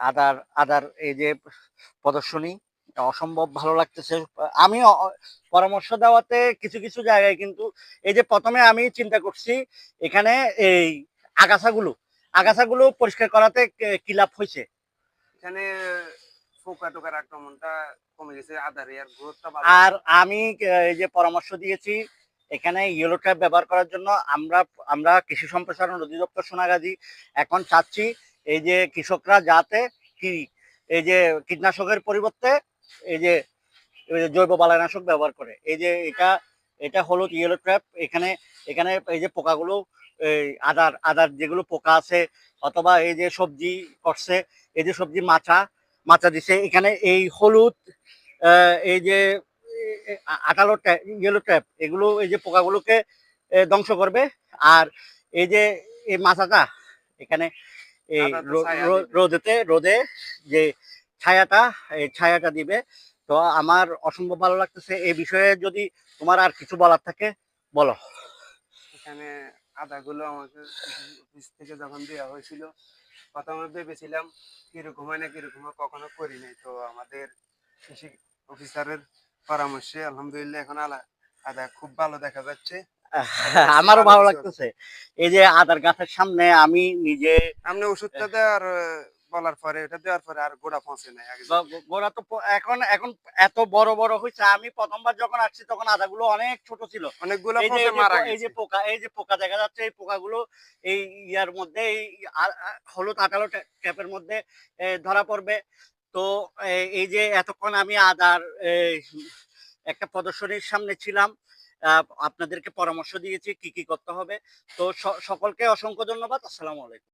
আদার আদার এই যে প্রদর্শনী অসম্ভব ভালো লাগতেছে। আমি পরামর্শ দেওয়াতে কিছু কিছু জায়গায় কিন্তু এই যে প্রথমে আমি চিন্তা করছি এখানে এই আগাছাগুলো আগাছাগুলো পরিষ্কার করাতে কি লাভ হয়েছে এখানে পোকা টোকার আক্রমণটা কমে গেছে, আদার এর গ্রোথটা ভালো আর হয়েছে। আমি এই যে পরামর্শ দিয়েছি এখানে ইয়েলো ট্র্যাপ ব্যবহার করার জন্য আমরা আমরা কৃষি সম্প্রসারণ অধিদপ্তর সোনাগাজী এখন চাচ্ছি এই যে কৃষকরা যাতে কি এই যে কীটনাশকের পরিবর্তে এই যে জৈব বালাইনাশক ব্যবহার করে। এই যে এটা এটা হলুদ ইয়েলো ট্র্যাপ। এখানে এখানে এই যে পোকাগুলো এই আদার আদার যেগুলো পোকা আছে অথবা এই যে সবজি করছে এই যে সবজি মাচা মাচা দিছে এখানে এই হলুদ এই যে আঠালো ইয়েলো ট্র্যাপ এগুলো এই যে পোকাগুলোকে ধ্বংস করবে। আর এই যে এই মাচাটা এখানে এই আদাতে ছায়া দিবে। রোদে যে ছায়াটা এই ছায়াটা দিবে। তো আমার অসম্ভব ভালো লাগতেছে। এই বিষয়ে যদি তোমার আর কিছু বলার থাকে বলো। এখানে আদাগুলো আমাকে অফিস থেকে যখন দেওয়া হয়েছিল, প্রথমে ভেবেছিলাম কিরকম হয় না কিরকম হয়, কখনো করি নাই। তো আমাদের কৃষি অফিসারের পরামর্শে আলহামদুলিল্লাহ এখন আদা খুব ভালো দেখা যাচ্ছে। আশা করছি আমারও ভালো ভালো কিছু হবে। লাগতেছে। এই যে আদার গাছের সামনে আমি নিজে আপনি ওষুধটা দেওয়ার বলার পরে, এটা দেওয়ার পরে আর গোড়া পৌঁছে নাই আগে যেমন। গোড়া তো এখন এখন এত বড় বড় হয়েছে। আমি প্রথমবার যখন আসছি তখন আদাগুলো অনেক ছোট ছিল। অনেকগুলা এই যে পচে এই যে মারা এই যে গেছে। পোকা এই যে পোকা দেখা যাচ্ছে এই পোকাগুলো এই ইয়ার মধ্যে এই হলুদ আঠালো ট্যাপের মধ্যে ধরা পড়বে। তো এই যে এতক্ষণ আমি আদার একটা প্রদর্শনীর সামনে ছিলাম, আপনাদেরকে পরামর্শ দিয়েছি কি কি করতে হবে। তো সকলকে অসংখ্য ধন্যবাদ। আসসালামু আলাইকুম।